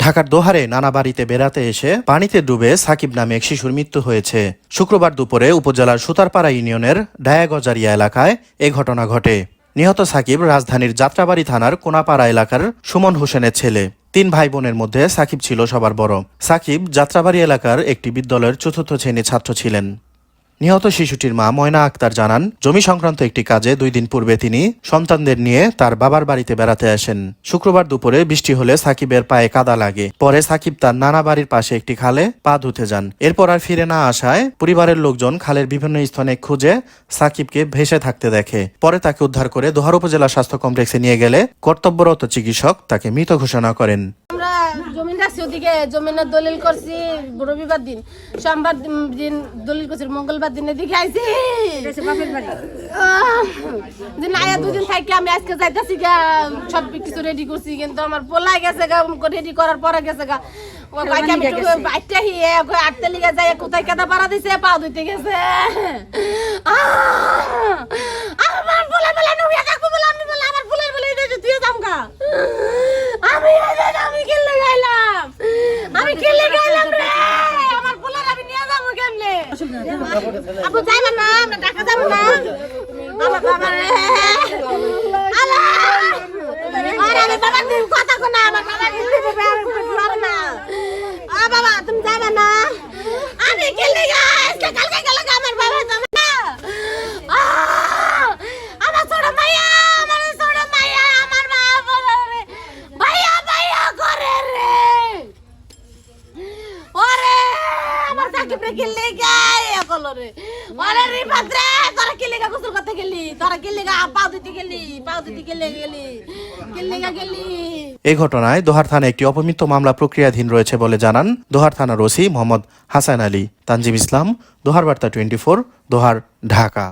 ঢাকার দোহারে নানা বাড়িতে বেড়াতে এসে পানিতে ডুবে সাকিব নামে এক শিশুর মৃত্যু হয়েছে। শুক্রবার দুপুরে উপজেলার সুতারপাড়া ইউনিয়নের ডায়াগজারিয়া এলাকায় এ ঘটনা ঘটে। নিহত সাকিব রাজধানীর যাত্রাবাড়ি থানার কোনাপাড়া এলাকার সুমন হোসেনের ছেলে। 3 ভাই বোনের মধ্যে সাকিব ছিল সবার বড়। সাকিব যাত্রাবাড়ি এলাকার একটি বিদ্যালয়ের 4র্থ শ্রেণীর ছাত্র ছিলেন। নিহত শিশুটির মা ময়না আক্তার জানান, জমি সংক্রান্ত একটি কাজে 2 দিন পূর্বে তিনি সন্তানদের নিয়ে তার বাবার বাড়িতে বেড়াতে আসেন। শুক্রবার দুপুরে বৃষ্টি হলে সাকিবের পায়ে কাদা লাগে। পরে সাকিব তার নানা বাড়ির পাশে একটি খালে পা ধুতে যান। এরপর আর ফিরে না আসায় পরিবারের লোকজন খালের বিভিন্ন স্থানে খুঁজে সাকিবকে ভেসে থাকতে দেখে। পরে তাকে উদ্ধার করে দোহার উপজেলা স্বাস্থ্য কমপ্লেক্সে নিয়ে গেলে কর্তব্যরত চিকিৎসক তাকে মৃত ঘোষণা করেন। জমিন রাখছি, ওদিকে জমিনের দলিল করছি রবিবার দিন, সোমবার দিন দলিল করছি, মঙ্গলবার দিনে দিকে আইছি দিন আয়া 2 দিন থাকি আমি আজকে যাইতেছি গা, সব কিছু রেডি করছি, কিন্তু আমার পোলাই গেছে গা, রেডি করার পরে গেছে গা আটতে লিগে যাই কোথায় কেদা পাড়া দিছে, পা ধুইতে গেছে। আমার পোলা বেলা নুবিয়া কাকু বলে আমি বলে আমার পোলার বলে তুই যাম গা, আমি খেলে গাইলাম, রে আমার পোলার আমি নিয়ে যাবো কেমনে? আপু যাইব না, আমরা ঢাকা যাবো না। আমার বাবা রে আল্লাহ, আর আমি বাবার দিন কথা কো না, আমার বাবা দিল্লি যাবে, আমি পারবো না। বাবা তুমি যাবে না, আমি খেলে গাই কালকে গেলে আমার বাবা যাবে না। আমার ছোট মাইয়া, আমার ছোট মাইয়া, আমার মা বলে রে ভাইয়া ভাইয়া করে রে, ওরে আমার সাকিব রে খেলে গাই একল রে, ওরে রিফাত রে তোরা খেলে গা গোসল করতে গেলি, তোরা খেলে গা পাও দিতে গেলি, গেলি। এই ঘটনায় দোহার থানায় একটি অপমৃত্যু মামলা প্রক্রিয়াধীন রয়েছে বলে জানান দোহার থানার ওসি মোহাম্মদ হাসান আলী। তানজিম ইসলাম, দোহার বার্তা 24, দোহার, ঢাকা।